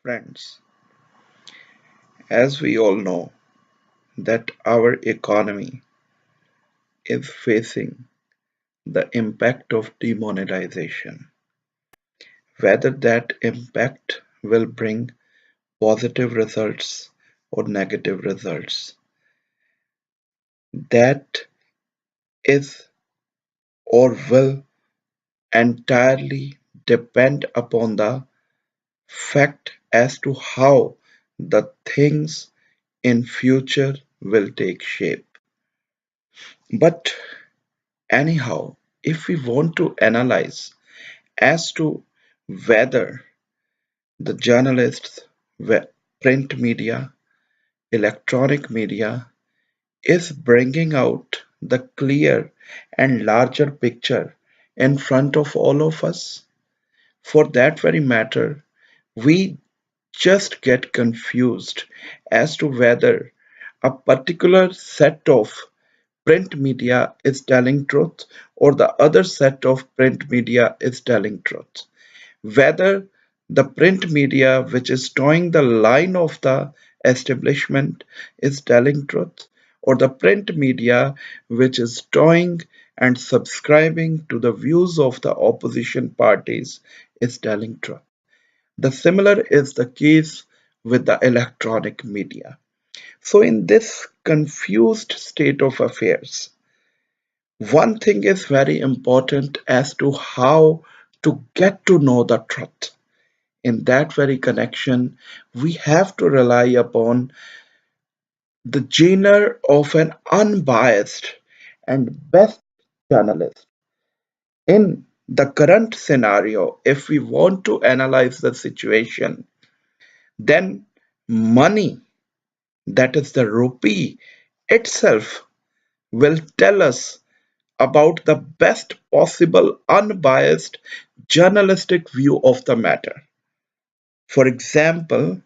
Friends, as we all know that our economy is facing the impact of demonetization, whether that impact will bring positive results or negative results, that is or will entirely depend upon the fact as to how the things in future will take shape. But anyhow, if we want to analyze as to whether the journalists, print media, electronic media is bringing out the clear and larger picture in front of all of us, for that very matter, we just get confused as to whether a particular set of print media is telling truth or the other set of print media is telling truth. Whether the print media which is towing the line of the establishment is telling truth or the print media which is towing and subscribing to the views of the opposition parties is telling truth. The similar is the case with the electronic media. So in this confused state of affairs, one thing is very important as to how to get to know the truth. In that very connection, we have to rely upon the genre of an unbiased and best journalist. In the current scenario, if we want to analyze the situation, then money, that is the rupee itself, will tell us about the best possible unbiased journalistic view of the matter. For example,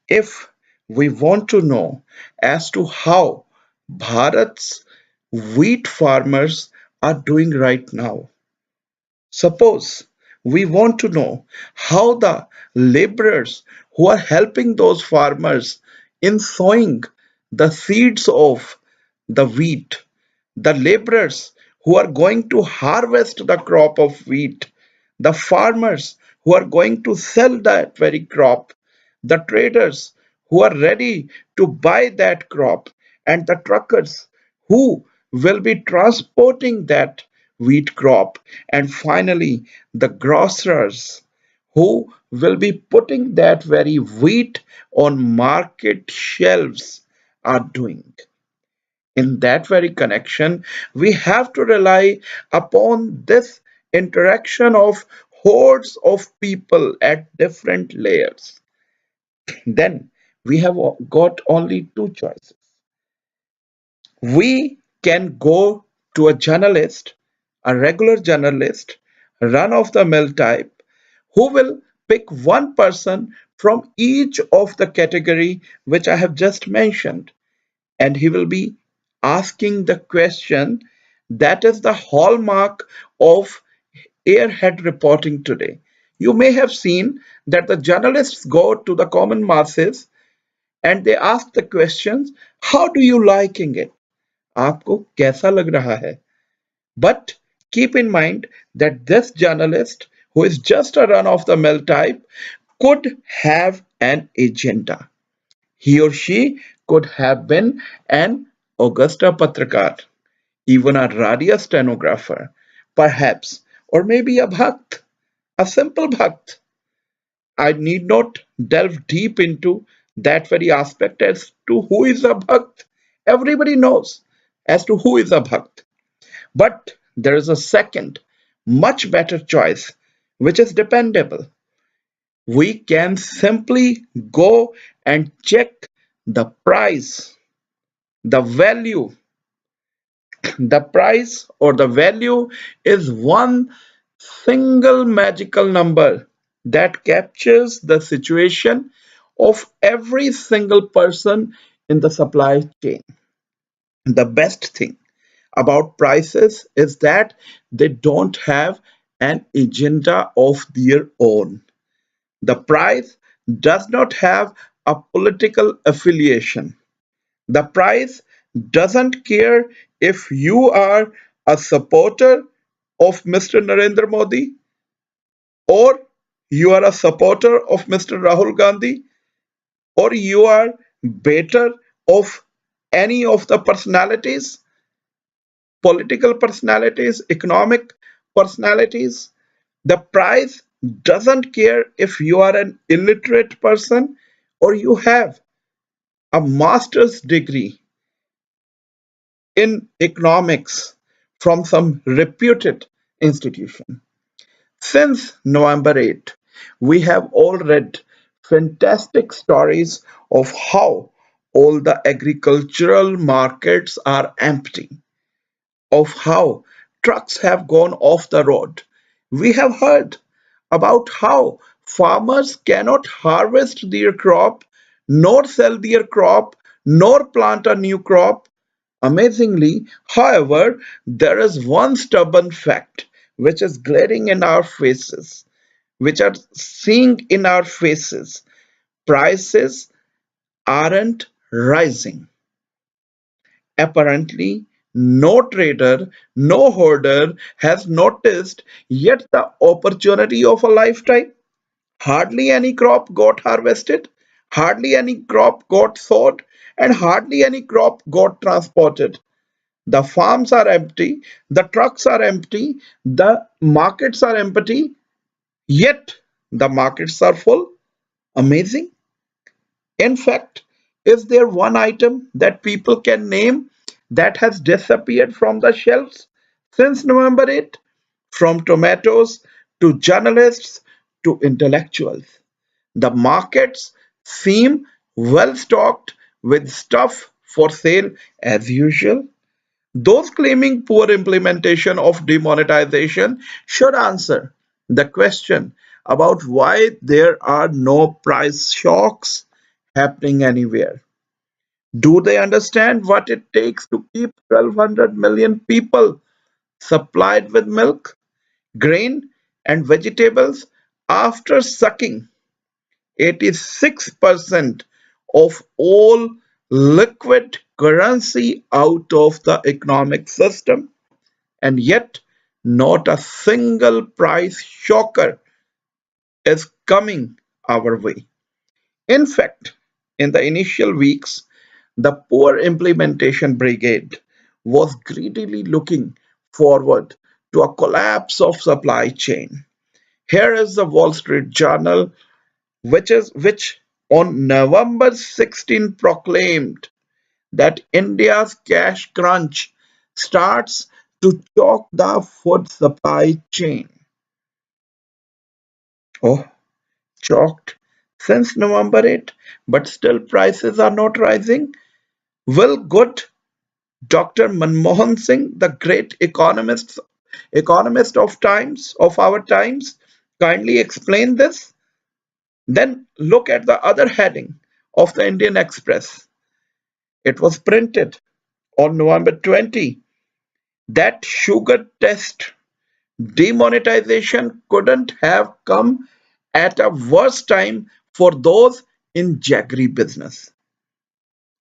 if we want to know as to how Bharat's wheat farmers are doing right now, suppose we want to know how the laborers who are helping those farmers in sowing the seeds of the wheat, the laborers who are going to harvest the crop of wheat, the farmers who are going to sell that very crop, the traders who are ready to buy that crop, and the truckers who will be transporting that wheat crop, and finally the grocers who will be putting that very wheat on market shelves are doing. In that very connection, we have to rely upon this interaction of hordes of people at different layers. Then we have got only two choices. We can go to a journalist, a regular journalist, run of the mill type, who will pick one person from each of the category which I have just mentioned, and he will be asking the question that is the hallmark of airhead reporting today. You may have seen that the journalists go to the common masses and they ask the questions, how do you liking it? आपको कैसा लग रहा है? But keep in mind that this journalist, who is just a run of the mill type, could have an agenda. He or she could have been an Augusta Patrakar, even a radio stenographer, perhaps, or maybe a Bhakt, a simple Bhakt. I need not delve deep into that very aspect as to who is a Bhakt. Everybody knows as to who is a Bhakt. But there is a second, much better choice, which is dependable. We can simply go and check the price, the value. The price or the value is one single magical number that captures the situation of every single person in the supply chain. The best thing about prices is that they don't have an agenda of their own. The price does not have a political affiliation. The price doesn't care if you are a supporter of Mr. Narendra Modi or you are a supporter of Mr. Rahul Gandhi or you are better of any of the personalities, political personalities, economic personalities. The price doesn't care if you are an illiterate person or you have a master's degree in economics from some reputed institution. Since November 8, we have all read fantastic stories of how all the agricultural markets are empty, of how trucks have gone off the road. We have heard about how farmers cannot harvest their crop, nor sell their crop, nor plant a new crop. Amazingly, however, there is one stubborn fact which is glaring in our faces, which are seeing in our faces. Prices aren't rising. Apparently, no trader, no hoarder has noticed yet the opportunity of a lifetime. Hardly any crop got harvested, hardly any crop got sowed, and hardly any crop got transported. The farms are empty, the trucks are empty, the markets are empty, yet the markets are full. Amazing. In fact, is there one item that people can name that has disappeared from the shelves since November 8? From tomatoes to journalists to intellectuals. The markets seem well stocked with stuff for sale as usual. Those claiming poor implementation of demonetization should answer the question about why there are no price shocks happening anywhere. Do they understand what it takes to keep 1,200 million people supplied with milk, grain, and vegetables after sucking 86% of all liquid currency out of the economic system? And yet, not a single price shocker is coming our way. In fact, in the initial weeks, the poor implementation brigade was greedily looking forward to a collapse of supply chain. Here is the Wall Street Journal, which on November 16 proclaimed that India's cash crunch starts to choke the food supply chain. Oh, choked since November 8, but still prices are not rising. Will good Dr. Manmohan Singh, the great economist of our times, kindly explain this? Then look at the other heading of the Indian Express. It was printed on November 20 that sugar test demonetization couldn't have come at a worse time for those in jaggery business.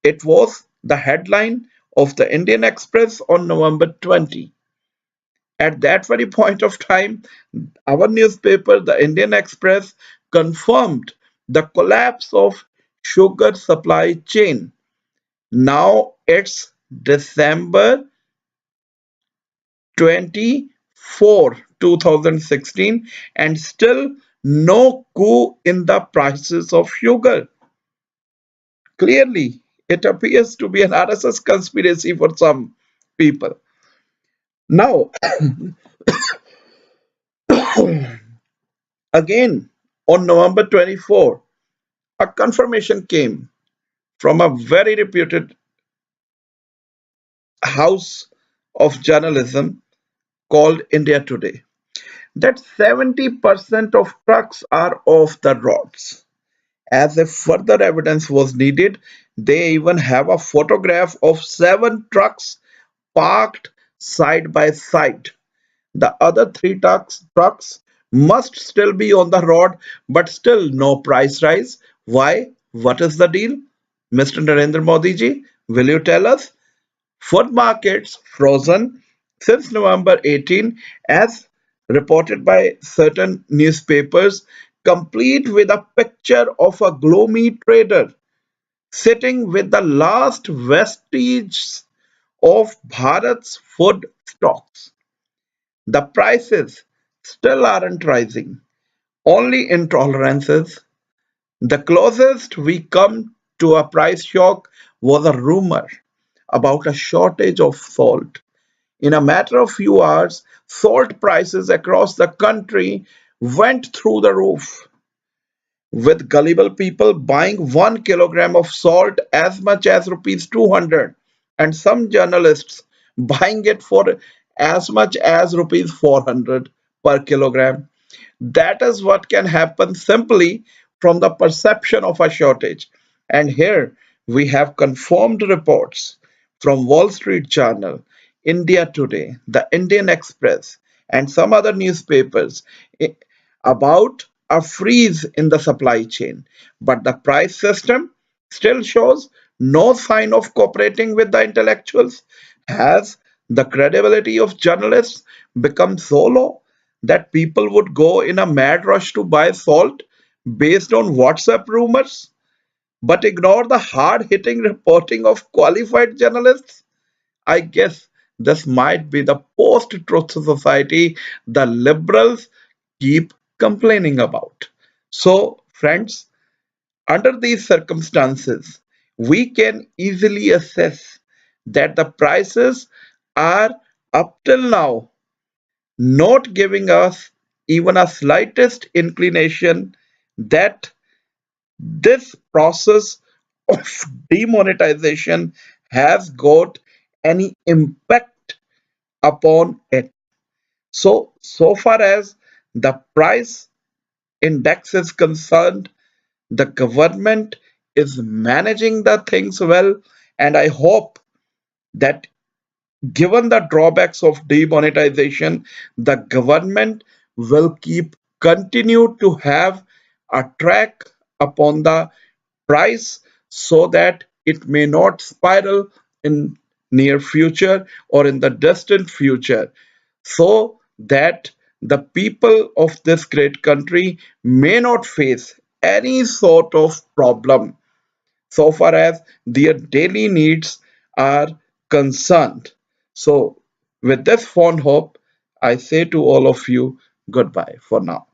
It was the headline of the Indian Express on November 20. At that very point of time, our newspaper, the Indian Express, confirmed the collapse of sugar supply chain. Now it's December 24, 2016, and still no coup in the prices of sugar. Clearly, it appears to be an RSS conspiracy for some people. Now, again, on November 24, a confirmation came from a very reputed house of journalism called India Today that 70% of trucks are off the roads. As if further evidence was needed, they even have a photograph of 7 trucks parked side by side. The other 3 trucks must still be on the road, but still no price rise. Why? What is the deal? Mr. Narendra Modi ji, will you tell us? Food markets frozen since November 18, as reported by certain newspapers, complete with a picture of a gloomy trader sitting with the last vestiges of Bharat's food stocks. The prices still aren't rising, only intolerances. The closest we come to a price shock was a rumor about a shortage of salt. In a matter of few hours, salt prices across the country went through the roof, with gullible people buying 1 kilogram of salt as much as rupees 200, and some journalists buying it for as much as rupees 400 per kilogram. That is what can happen simply from the perception of a shortage. And here we have confirmed reports from Wall Street Journal, India Today, the Indian Express, and some other newspapers about a freeze in the supply chain. But the price system still shows no sign of cooperating with the intellectuals. Has the credibility of journalists become so low that people would go in a mad rush to buy salt based on WhatsApp rumors, but ignore the hard hitting reporting of qualified journalists? I guess this might be the post truth society the liberals keep complaining about. So, friends, under these circumstances, we can easily assess that the prices are up till now not giving us even a slightest inclination that this process of demonetization has got any impact upon it. So far as the price index is concerned, the government is managing the things well, and I hope that given the drawbacks of demonetization, the government will keep continue to have a track upon the price so that it may not spiral in near future or in the distant future, so that the people of this great country may not face any sort of problem so far as their daily needs are concerned. So, with this fond hope, I say to all of you goodbye for now.